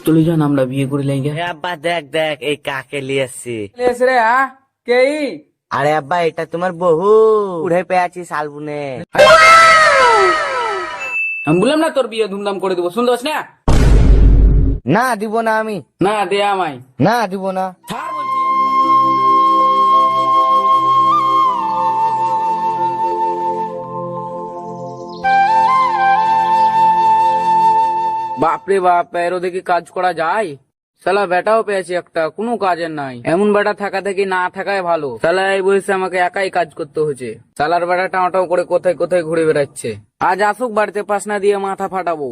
চলে যান, আমরা বিয়ে করে লেগে। আব্বা দেখ দেখ এই কাকে লিয়েছি। রে কে? আরে আব্বা এটা তোমার বহু উড়ে পেয়েছি শালবুনে। আমি বললাম না তোর বিয়ে ধুমধাম করে দেবো, শুনতে পাস না? না দিব না আমি, না দে আমায়। না দিব না। ছাড় বলছি। বাপরে বাপ, এরও দেখি কাজ করা যায়। শালা বেটাও পেয়েছি একটা, কোনো কাজের নাই। এমন বেটা থাকা থেকে না থাকাই ভালো। শালা এই বয়সে আমাকে একাই কাজ করতে হচ্ছে। শালার বেটা টাও করে কোথায় কোথায় ঘুরে বেড়াচ্ছে। আজ আসুক বাড়িতে, পাসনা দিয়ে মাথা ফাটাবো।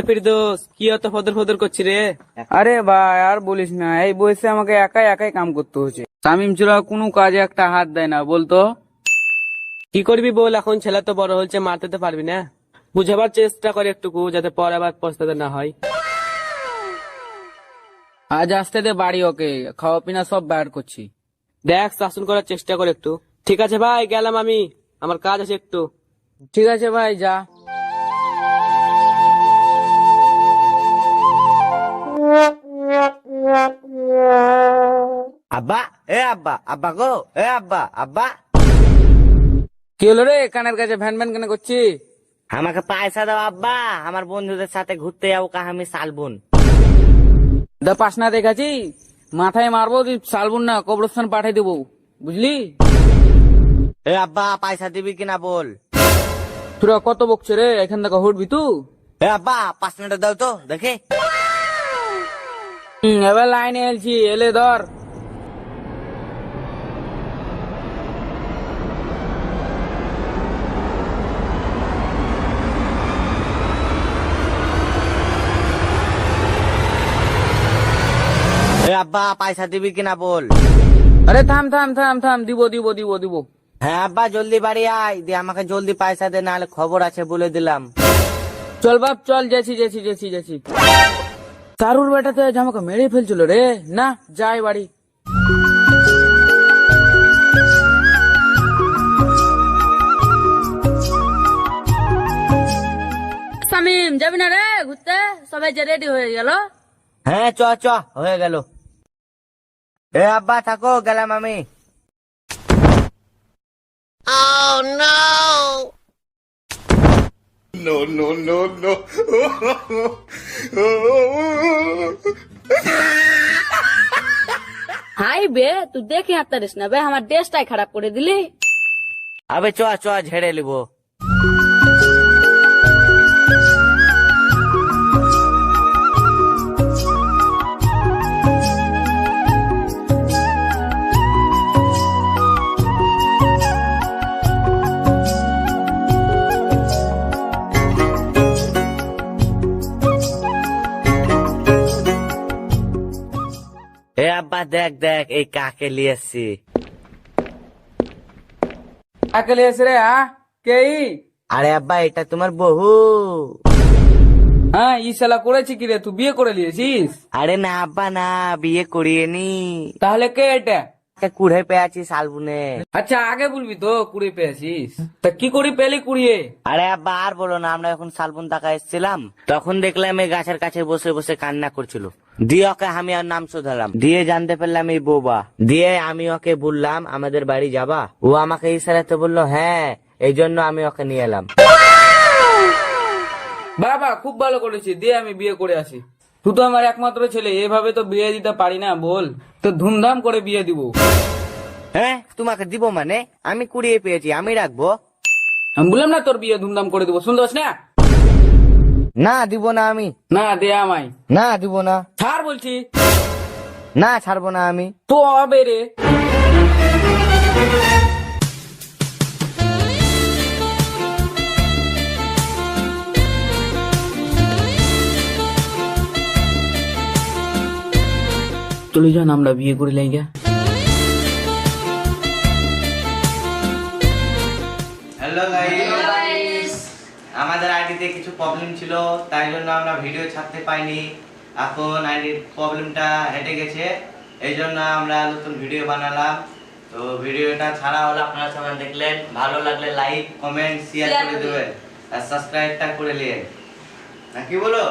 ফিরদৌস, কি অত ফদর ফদর করছি রে? আরে ভাই আর বলিস না, এই বয়সে আমাকে একাই একাই কাম করতে হচ্ছে। শামিম ছিল কোনো কাজে একটা হাত দেয় না, বলতো কি করবি বল, এখন ছেলে তো বড় হচ্ছে, মারতে তো পারবি না। বুঝাবার চেষ্টা করে একটুকু, যাতে পরে আবার পস্তাতে না হয়। আজ আসতে দে বাড়ি, ওকে খাওয়া পিনা সব বাইর করছি। দেখ শাসন করার চেষ্টা করে একটু। ঠিক আছে ভাই, গেলাম আমি, আমার কাজ আছে একটু। ঠিক আছে ভাই, যা। আব্বা আব্বা আব্বা গো, আব্বা আব্বা। কি হলো রে, কানের কাছে ভ্যান ভ্যান কেন করছি? আমাকে পয়সা দাও আব্বা, আমার বন্ধুদের সাথে ঘুরতে যাবো আমি শালবন। দা পাসনা দেখাচ্ছি, মাথায় মারবো, তুই শালবন না কবরস্থান পাঠাই দেবো, বুঝলি? আব্বা পয়সা দিবি কিনা বল। তোরা কত বকছে রে, এখান থেকে হটবি তু? আব্বা 5 মিনিট দাও তো দেখে। এবার লাইনে এলছি, এলে ধর। আব্বা পয়সা দিবি কিনা বল। আরে থাম থাম থাম থাম, দিব দিব দিব দিব। হ্যাঁ আব্বা জলদি বাড়ি আয়, দিয়ে আমাকে জলদি পয়সা দে, নাহলে খবর আছে বলে দিলাম। চল বাপ চল, যাচ্ছি যাচ্ছি যাচ্ছি যাচ্ছি। তারুর বেটা তো আজ আমাকে মেরে ফেলছিল রে, না যাই বাড়ি। সামিম, যাবি না রে ঘুরতে? সবাই যে রেডি হয়ে গেল। হ্যাঁ চ চ হয়ে গেল। আব্বা থাকো, গেলাম আমি। হাই বে, তুই দেখে হাঁটতারিস না বে, আমার ড্রেসটাই খারাপ করে দিলি। আবে চ চ ঝেড়ে নিব। আব্বা দেখ দেখ এই কাকে লিয়েছি। কাকে এসে রে? কে? আরে আব্বা এটা তোমার বহু। হ্যাঁ, ই শালা করেছি কি রে, তুই বিয়ে করে নিয়েছিস? আরে না আব্বা না, বিয়ে করিয়ে নি। তাহলে কে এটা? কুড়ে পেয়েছি শালবুনে। আচ্ছা আগে বলবি তো, কুড়ি পেয়েছিস, তা কি করি পেলি কুড়িয়ে? আরে আব্বা আর বলো না, আমরা যখন শালবন টাকা এসেছিলাম তখন দেখলাম এই গাছের কাছে বসে বসে কান্না করছিল। দিয়ে ওকে আমি আর নাম শোধালাম, দিয়ে জানতে পারলাম এই বোবা। দিয়ে আমি ওকে বললাম আমাদের বাড়ি যাবা, ও আমাকে ইশারাতে বললো হ্যাঁ, এই জন্য আমি ওকে নিয়ে এলাম। বাবা খুব ভালো করেছি, দিয়ে আমি বিয়ে করে আসি। তুই তো আমার একমাত্র ছেলে, এভাবে তো বিয়ে দিতে পারি না বল, তো ধুমধাম করে বিয়ে দিব। হ্যাঁ তোমাকে দিব মানে, আমি কুড়িয়ে পেয়েছি, আমি রাখবো। আমি বললাম না তোর বিয়ে ধুমধাম করে দিব, শুনতে পাস না? না দিব না আমি, না দে আমায়। না দিব না। ছাড় বলছি। না ছাড়বো না আমি। তো হবে রে। চলে যান, আমরা বিয়ে করে লেগে। হ্যালো গাইস, আমাদের আইডিতে কিছু প্রবলেম ছিল, তাই জন্য আমরা ভিডিও ছাড়তে পাইনি। এখন আইডির প্রবলেমটা হেটে গেছে, এই জন্য আমরা নতুন ভিডিও বানালাম। তো ভিডিওটা ছাড়া হলো, আপনারা সবাই দেখলেন, ভালো লাগলে লাইক কমেন্ট শেয়ার করে দেবেন আর সাবস্ক্রাইবটা করে নিন। নাকি বলো?